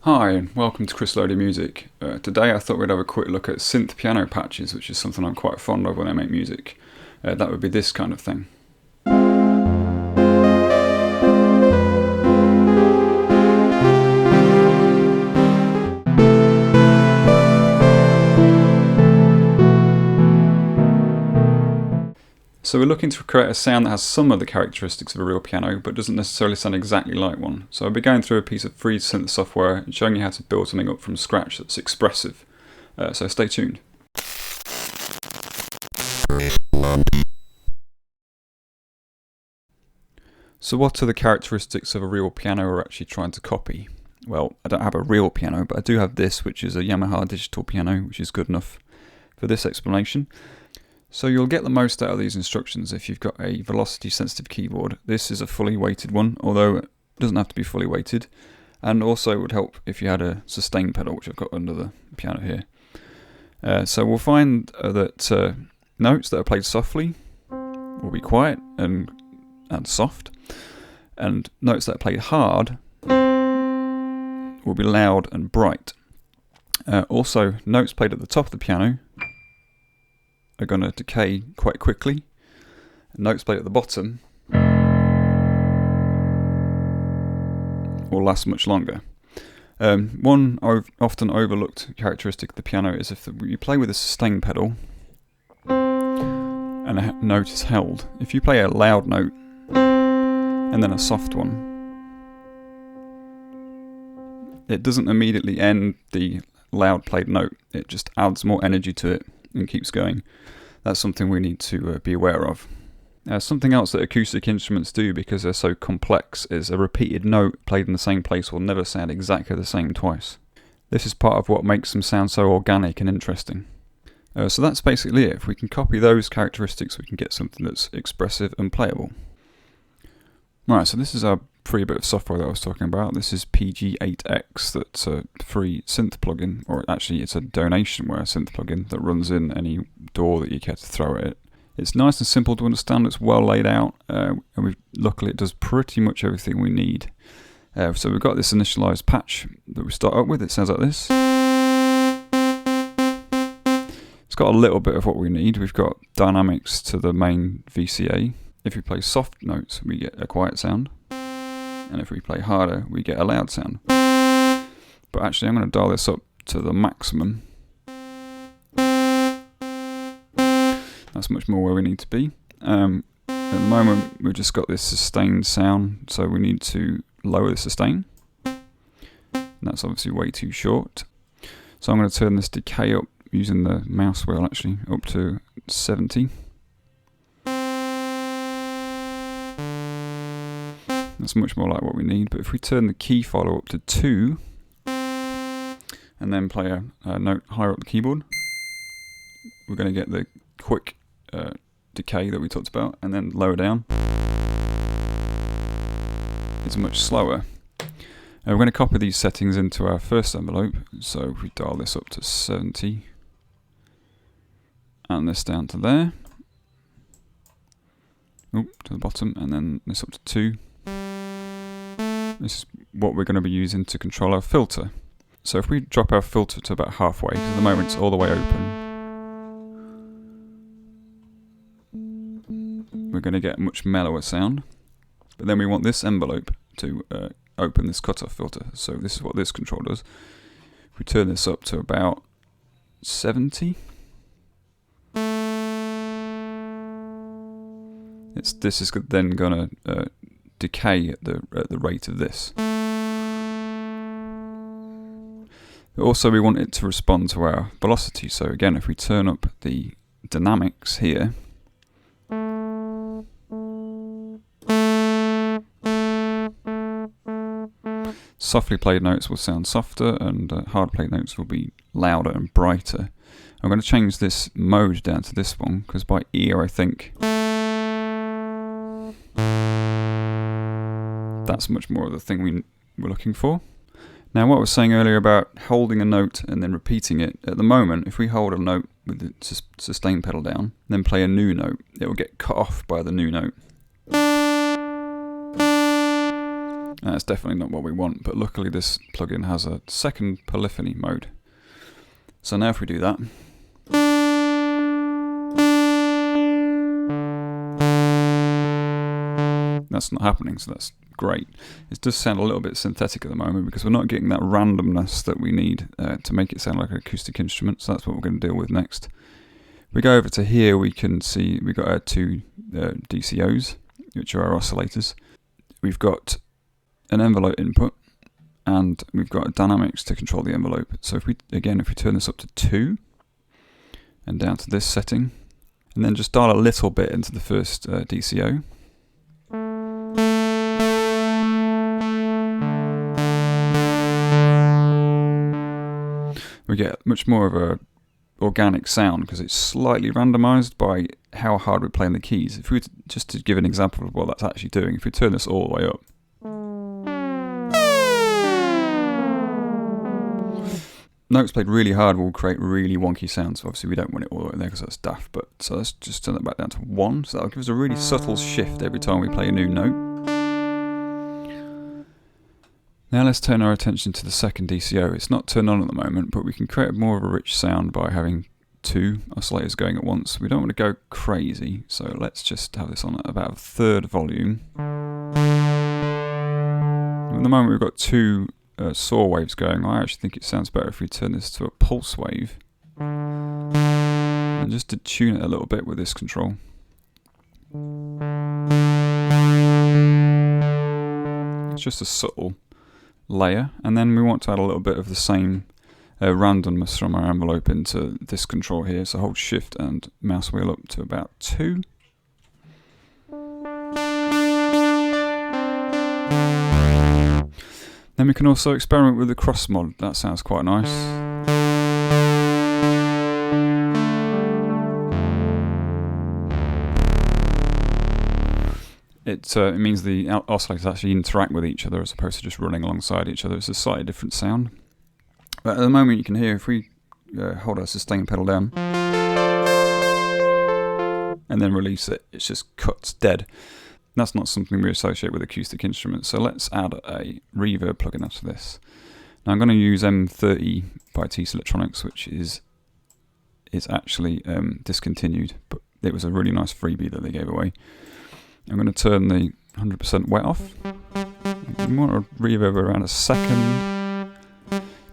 Hi and welcome to Chris Loader Music. Today I thought we'd have a quick look at synth piano patches, which is something I'm quite fond of when I make music. That would be this kind of thing. So we're looking to create a sound that has some of the characteristics of a real piano, but doesn't necessarily sound exactly like one. So I'll be going through a piece of free synth software and showing you how to build something up from scratch that's expressive. So stay tuned. So what are the characteristics of a real piano we're actually trying to copy? Well, I don't have a real piano, but I do have this, which is a Yamaha digital piano, which is good enough for this explanation. So you'll get the most out of these instructions if you've got a velocity sensitive keyboard. This is a fully weighted one, although it doesn't have to be fully weighted. And also it would help if you had a sustain pedal, which I've got under the piano here. So we'll find that notes that are played softly will be quiet and soft, and notes that are played hard will be loud and bright. Also, notes played at the top of the piano are going to decay quite quickly. Notes played at the bottom will last much longer. One often overlooked characteristic of the piano is if you play with a sustain pedal and a note is held. If you play a loud note and then a soft one, it doesn't immediately end the loud played note. It just adds more energy to it and keeps going. That's something we need to be aware of. Something else that acoustic instruments do, because they're so complex, is a repeated note played in the same place will never sound exactly the same twice. This is part of what makes them sound so organic and interesting. So that's basically it. If we can copy those characteristics, we can get something that's expressive and playable. Right, so this is our free bit of software that I was talking about. This is PG-8X, that's a free synth plugin, or actually it's a donationware synth plugin that runs in any DAW that you care to throw at it. It's nice and simple to understand, it's well laid out, and luckily it does pretty much everything we need. So we've got this initialized patch that we start up with. It sounds like this. It's got a little bit of what we need. We've got dynamics to the main VCA. If we play soft notes, we get a quiet sound. And if we play harder, we get a loud sound. But actually, I'm going to dial this up to the maximum. That's much more where we need to be. At the moment, we've just got this sustained sound, so we need to lower the sustain. And that's obviously way too short. So I'm going to turn this decay up using the mouse wheel, actually, up to 70. That's much more like what we need, but if we turn the key follow up to 2 and then play a note higher up the keyboard, we're going to get the quick decay that we talked about, and then lower down it's much slower. We're going to copy these settings into our first envelope, so if we dial this up to 70 and this down to there, to the bottom, and then this up to 2. This is what we're going to be using to control our filter. So if we drop our filter to about halfway, because at the moment it's all the way open, we're going to get a much mellower sound. But then we want this envelope to open this cutoff filter. So this is what this control does. If we turn this up to about 70, this is then going to decay at the rate of this. Also, we want it to respond to our velocity. So again, if we turn up the dynamics here, softly played notes will sound softer, and hard played notes will be louder and brighter. I'm going to change this mode down to this one, because by ear I think that's much more of the thing we're looking for. Now, what I was saying earlier about holding a note and then repeating it, at the moment, if we hold a note with the sustain pedal down, then play a new note, it will get cut off by the new note. That's definitely not what we want, but luckily this plugin has a second Polyphony mode. So now if we do that, that's not happening, so that's great. It does sound a little bit synthetic at the moment because we're not getting that randomness that we need to make it sound like an acoustic instrument, so that's what we're going to deal with next. If we go over to here, we can see we've got our two DCOs, which are our oscillators. We've got an envelope input, and we've got dynamics to control the envelope. So if we turn this up to 2, and down to this setting, and then just dial a little bit into the first DCO, we get much more of a organic sound because it's slightly randomized by how hard we're playing the keys. If we just to give an example of what that's actually doing, if we turn this all the way up, notes played really hard will create really wonky sounds. Obviously we don't want it all the way there because that's daft, but so let's just turn that back down to 1, so that'll give us a really subtle shift every time we play a new note. Now let's turn our attention to the second DCO. It's not turned on at the moment, but we can create more of a rich sound by having 2 oscillators going at once. We don't want to go crazy, so let's just have this on at about 1/3 volume. At the moment we've got 2 saw waves going. I actually think it sounds better if we turn this to a pulse wave. And just to tune it a little bit with this control. It's just a subtle layer, and then we want to add a little bit of the same randomness from our envelope into this control here, so hold shift and mouse wheel up to about 2. Then we can also experiment with the cross mod. That sounds quite nice. It means the oscillators actually interact with each other as opposed to just running alongside each other. It's a slightly different sound. But at the moment you can hear, if we hold our sustain pedal down and then release it, it just cuts dead. That's not something we associate with acoustic instruments, so let's add a reverb plugin after this. Now I'm going to use M30 by TC Electronics, which is actually discontinued, but it was a really nice freebie that they gave away. I'm going to turn the 100% wet off. We want a reverb around a second.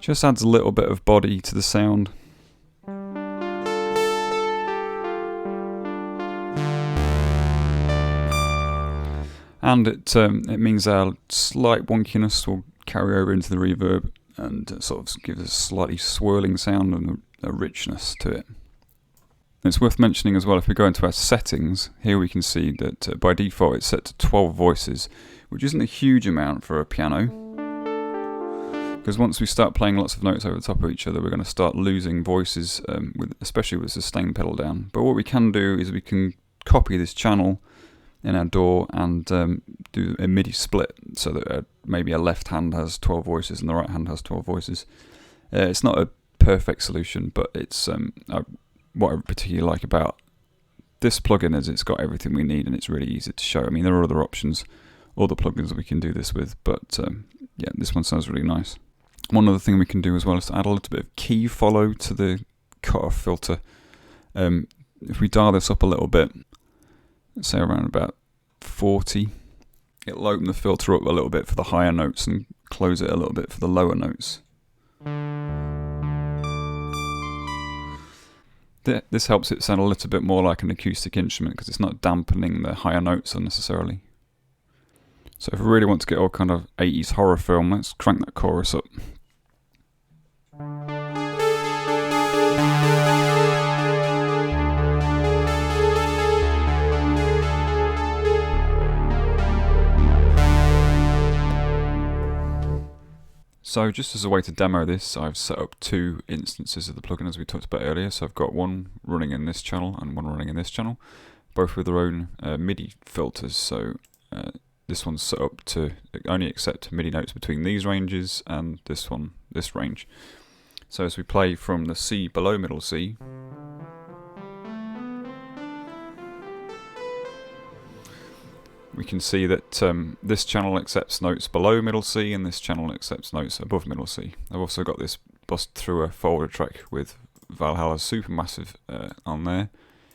Just adds a little bit of body to the sound. And it means our slight wonkiness will carry over into the reverb and sort of gives a slightly swirling sound and a richness to it. It's worth mentioning as well, if we go into our settings, here we can see that by default it's set to 12 voices, which isn't a huge amount for a piano. Because once we start playing lots of notes over the top of each other, we're going to start losing voices, especially with the sustain pedal down. But what we can do is we can copy this channel in our DAW and do a Midi split, so that maybe a left hand has 12 voices and the right hand has 12 voices. It's not a perfect solution, but it's what I particularly like about this plugin is it's got everything we need and it's really easy to show. I mean, there are other options, other plugins that we can do this with, but yeah, this one sounds really nice. One other thing we can do as well is to add a little bit of key follow to the cutoff filter. If we dial this up a little bit, say around about 40, it'll open the filter up a little bit for the higher notes and close it a little bit for the lower notes. This helps it sound a little bit more like an acoustic instrument because it's not dampening the higher notes unnecessarily. So if we really want to get all kind of 80s horror film, let's crank that chorus up. So just as a way to demo this, I've set up 2 instances of the plugin as we talked about earlier. So I've got one running in this channel and one running in this channel, both with their own MIDI filters. So this one's set up to only accept MIDI notes between these ranges and this range. So as we play from the C below middle C, we can see that this channel accepts notes below middle C and this channel accepts notes above middle C. I've also got this bussed through a folder track with Valhalla Supermassive on there,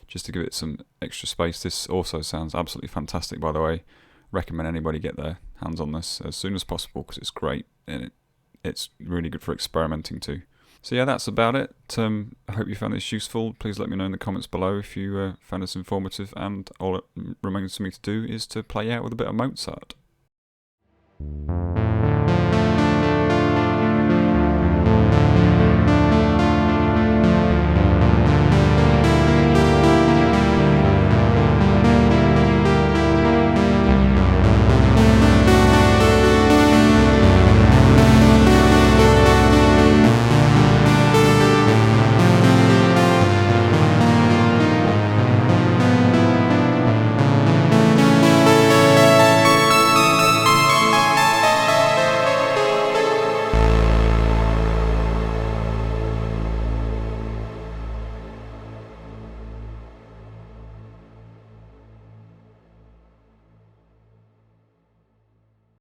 just to give it some extra space. This also sounds absolutely fantastic, by the way. Recommend anybody get their hands on this as soon as possible because it's great and it's really good for experimenting too. So yeah, that's about it. I hope you found this useful. Please let me know in the comments below if you found this informative, and all it remains for me to do is to play out with a bit of Mozart.